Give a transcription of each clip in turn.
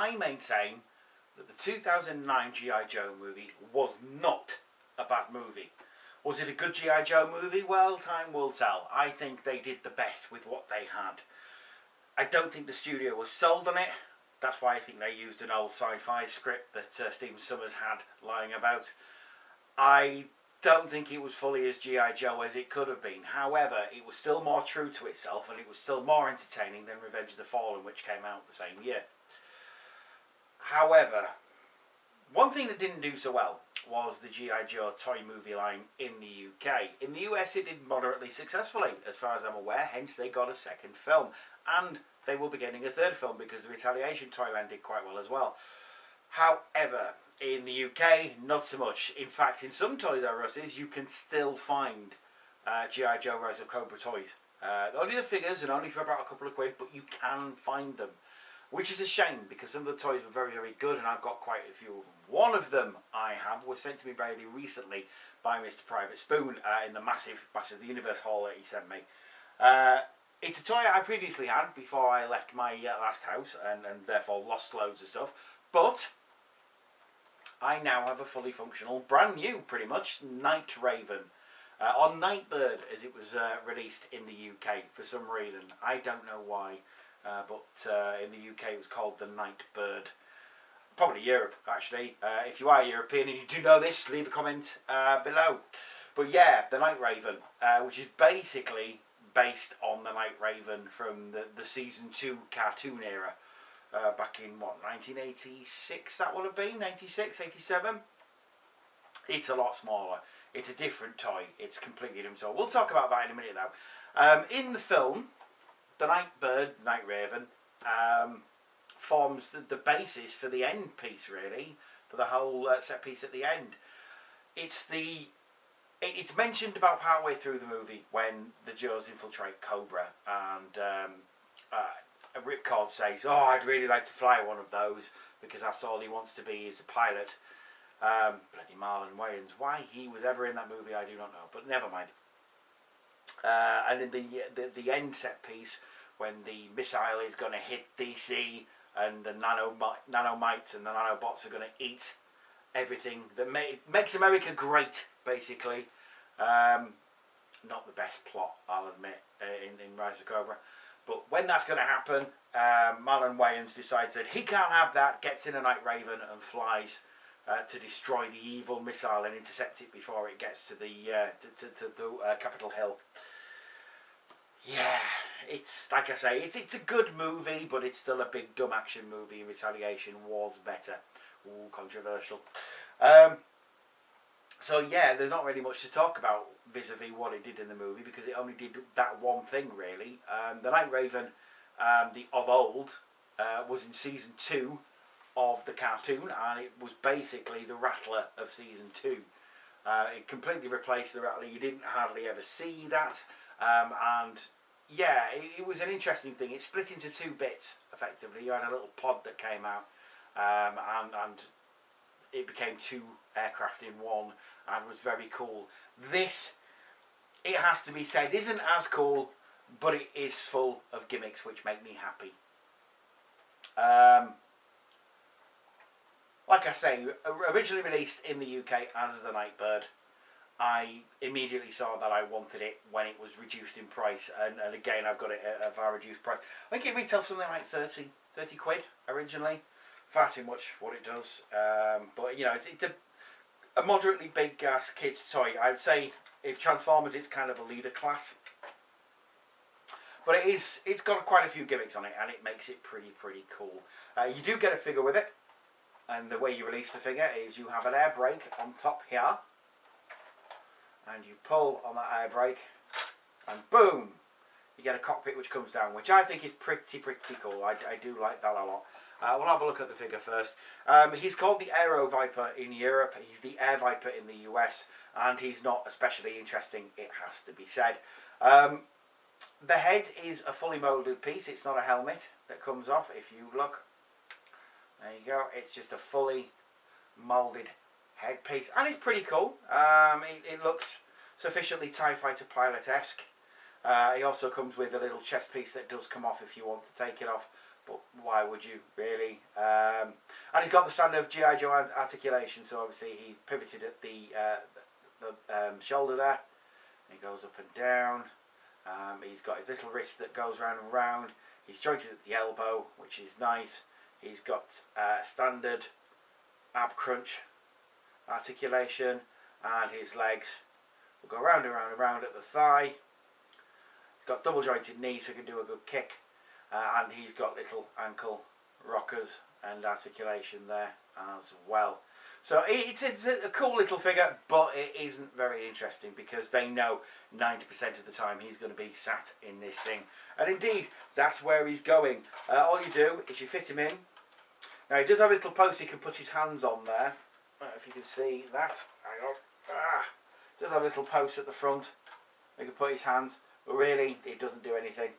I maintain that the 2009 G.I. Joe movie was not a bad movie. Was it a good G.I. Joe movie? Well, time will tell. I think they did the best with what they had. I don't think the studio was sold on it. That's why I think they used an old sci-fi script that Stephen Sommers had lying about. I don't think it was fully as G.I. Joe as it could have been. However, it was still more true to itself, and it was still more entertaining than Revenge of the Fallen, which came out the same year. However, one thing that didn't do so well was the G.I. Joe toy movie line in the UK. In the US it did moderately successfully, as far as I'm aware, hence they got a second film. And they will be getting a third film because the Retaliation toy line did quite well as well. However, in the UK, not so much. In fact, in some Toys R Us's, you can still find G.I. Joe Rise of Cobra toys. Only the figures and only for about a couple of quid, but you can find them. Which is a shame because some of the toys were very, very good and I've got quite a few of them. One of them I have was sent to me very recently by Mr. Private Spoon in the massive Masters of the Universe haul that he sent me. It's a toy I previously had before I left my last house and therefore lost loads of stuff. But I now have a fully functional, brand new pretty much, Night Raven. On Nightbird as it was released in the UK for some reason. I don't know why. But in the UK it was called the Nightbird. Probably Europe, actually. If you are European and you do know this, leave a comment below. But yeah, the Night Raven, which is basically based on the Night Raven from the Season 2 cartoon era. Back in, what, 1986 that would have been? 96, 87? It's a lot smaller. It's a different toy. It's completely different toy. We'll talk about that in a minute though. In the film, the Nightbird, Night Raven, forms the basis for the end piece, really, for the whole set piece at the end. It's mentioned about partway through the movie when the Joes infiltrate Cobra and Ripcord says, "Oh, I'd really like to fly one of those because that's all he wants to be is a pilot." Bloody Marlon Wayans. Why he was ever in that movie, I do not know, but never mind. And in the end set piece, when the missile is going to hit DC and the nanomites and the nanobots are going to eat everything that makes America great, basically. Not the best plot, I'll admit, in Rise of Cobra. But when that's going to happen, Marlon Wayans decides that he can't have that, gets in a Night Raven and flies to destroy the evil missile and intercept it before it gets to the Capitol Hill. Yeah, it's like I say, it's a good movie, but it's still a big dumb action movie. Retaliation was better. Ooh, controversial. So yeah, there's not really much to talk about vis-a-vis what it did in the movie because it only did that one thing really. The Night Raven, of old, was in Season 2 of the cartoon, and it was basically the Rattler of Season 2. It completely replaced the Rattler. You didn't hardly ever see that. And yeah, it was an interesting thing. It split into two bits, effectively. You had a little pod that came out, and it became two aircraft in one, and was very cool. This, it has to be said, isn't as cool, but it is full of gimmicks which make me happy. Like I say, originally released in the UK as the Nightbird, I immediately saw that I wanted it when it was reduced in price, and again I've got it at a far reduced price. I think it retailed something like 30 quid originally. Far too much for what it does, but you know, it's a moderately big kids toy. I'd say if Transformers, it's kind of a leader class, but it's got quite a few gimmicks on it, and it makes it pretty cool. You do get a figure with it, and the way you release the figure is you have an air brake on top here, and you pull on that air brake, and boom, you get a cockpit which comes down, which I think is pretty cool. I do like that a lot. We'll have a look at the figure first. He's called the Aero Viper in Europe. He's the Air Viper in the US, and he's not especially interesting, it has to be said. The head is a fully moulded piece. It's not a helmet that comes off. If you look, there you go. It's just a fully moulded headpiece, and it's pretty cool. It looks sufficiently TIE Fighter pilot-esque. He also comes with a little chest piece that does come off if you want to take it off, but why would you really? And he's got the standard G.I. Joe articulation, so obviously he pivoted at the shoulder there. He goes up and down. He's got his little wrist that goes round and round. He's jointed at the elbow, which is nice. He's got standard ab crunch articulation, and his legs will go round and round and round at the thigh. He's got double jointed knees, so he can do a good kick, and he's got little ankle rockers and articulation there as well. So it's a cool little figure, but it isn't very interesting because they know 90% of the time he's going to be sat in this thing. And indeed, that's where he's going. All you do is you fit him in. Now he does have a little post he can put his hands on there. I don't know if you can see that. Hang on. Does have a little post at the front. He can put his hands, but really it doesn't do anything.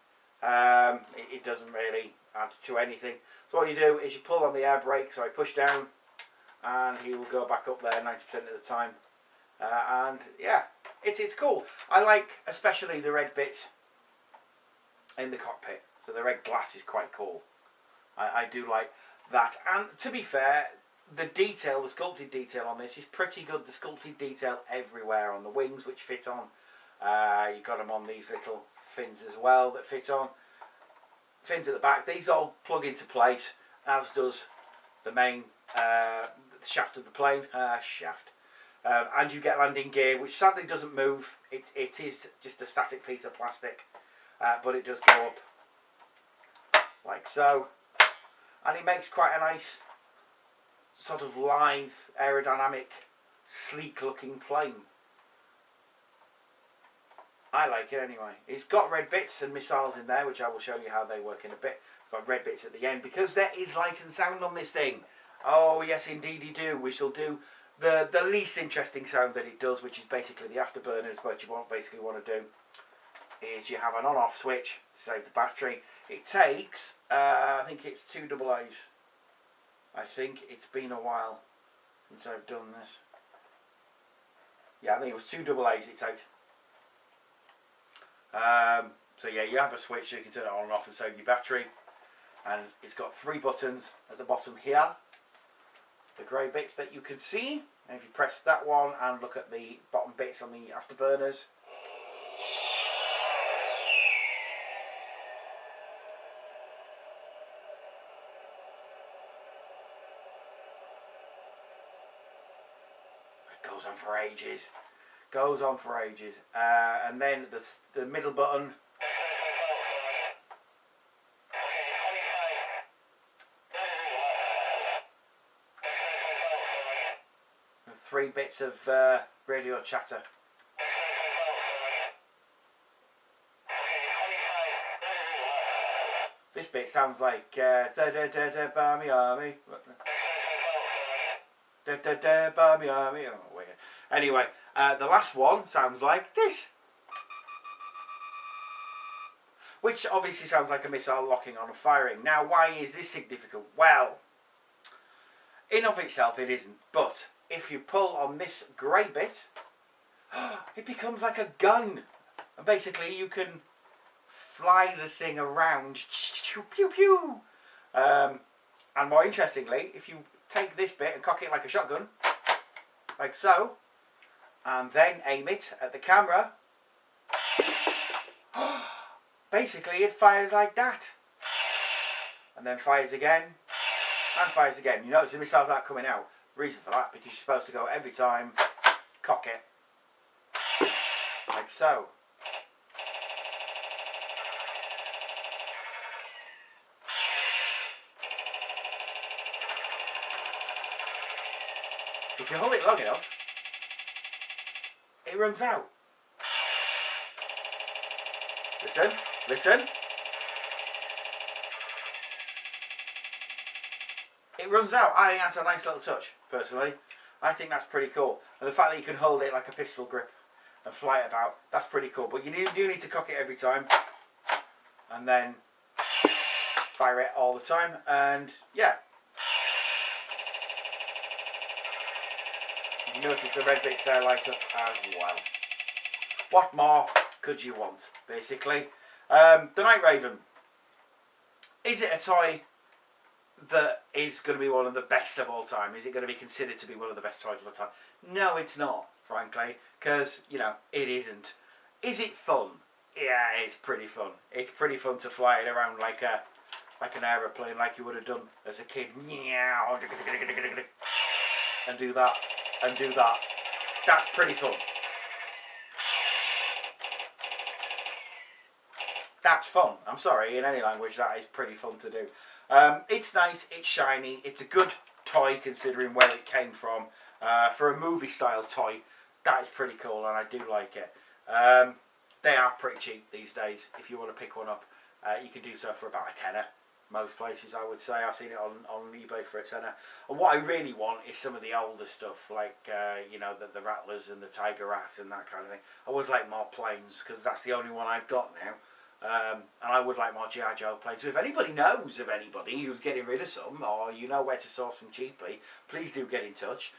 It doesn't really add to anything. So all you do is you pull on the air brake, so I push down, and he will go back up there 90% of the time. And yeah, it's cool. I like especially the red bits in the cockpit. So the red glass is quite cool. I do like that. And to be fair, the detail, the sculpted detail on this is pretty good. The sculpted detail everywhere on the wings, which fit on. You've got them on these little fins as well that fit on. Fins at the back. These all plug into place, as does the main shaft of the plane. And you get landing gear, which sadly doesn't move. It is just a static piece of plastic, but it does go up like so, and it makes quite a nice sort of lithe, aerodynamic, sleek looking plane. I like it anyway. It's got red bits and missiles in there, which I will show you how they work in a bit. It's got red bits at the end because there is light and sound on this thing. Oh yes, indeed you do. We shall do the least interesting sound that it does, which is basically the afterburners. What you basically want to do is you have an on-off switch to save the battery. It takes, I think it's 2 AA's. I think it's been a while since I've done this. Yeah, I think it was 2 AA's it takes. So yeah, you have a switch so you can turn it on and off and save your battery. And it's got 3 buttons at the bottom here. The grey bits that you can see. And if you press that one and look at the bottom bits on the afterburners. It goes on for ages. Goes on for ages. And then the middle button. And 3 bits of radio chatter. This bit sounds like da da da da Barmy Army. Da da da Barmy Army. Oh, weird. Anyway, the last one sounds like this, which obviously sounds like a missile locking on and firing. Now, why is this significant? Well, in of itself it isn't, but if you pull on this grey bit, it becomes like a gun, and basically you can fly the thing around, pew pew. And more interestingly, if you take this bit and cock it like a shotgun, like so, and then aim it at the camera, basically it fires like that, and then fires again and fires again. You notice the missiles aren't coming out. Reason for that, because you're supposed to go every time, cock it like so. If you hold it long enough, it runs out. Listen, listen. It runs out. I think that's a nice little touch, personally. I think that's pretty cool. And the fact that you can hold it like a pistol grip and fly it about, that's pretty cool. But you do need to cock it every time. And then fire it all the time. And yeah. You notice the red bits there light up as well. What more could you want, basically? The Night Raven. Is it a toy that is going to be one of the best of all time? Is it going to be considered to be one of the best toys of all time? No, it's not, frankly, because, you know, it isn't. Is it fun? Yeah, it's pretty fun. It's pretty fun to fly it around like an aeroplane, like you would have done as a kid. And do that, and do that. That's pretty fun. That's fun. I'm sorry, in any language, that is pretty fun to do. It's nice, it's shiny, it's a good toy considering where it came from. For a movie style toy, that is pretty cool, and I do like it. They are pretty cheap these days. If you want to pick one up, you can do so for about a tenner. Most places, I would say. I've seen it on eBay for a tenner. And what I really want is some of the older stuff, like you know, the Rattlers and the Tiger Rats and that kind of thing. I would like more planes, because that's the only one I've got now. And I would like more G.I. Joe planes. So if anybody knows of anybody who's getting rid of some, or you know where to source them cheaply, please do get in touch,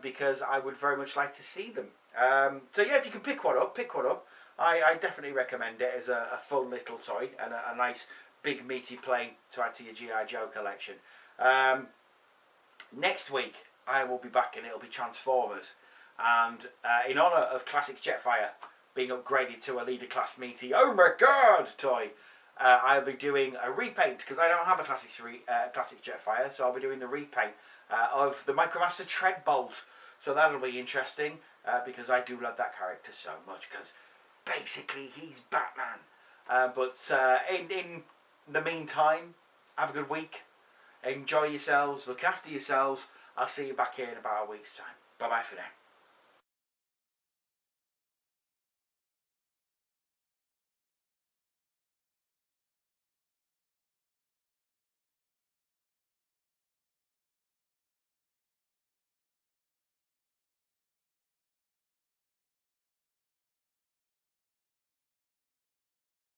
because I would very much like to see them. So yeah, if you can pick one up, pick one up. I definitely recommend it as a fun little toy and a nice big meaty plane to add to your G.I. Joe collection. Next week I will be back and it'll be Transformers, and in honour of Classics Jetfire being upgraded to a Leader Class meaty, oh my god, toy, I'll be doing a repaint, because I don't have a Classics Jetfire, so I'll be doing the repaint of the Micromaster Treadbolt. So that'll be interesting, because I do love that character so much, because basically he's Batman. But in the meantime, have a good week, enjoy yourselves, look after yourselves. I'll see you back here in about a week's time. Bye bye for now.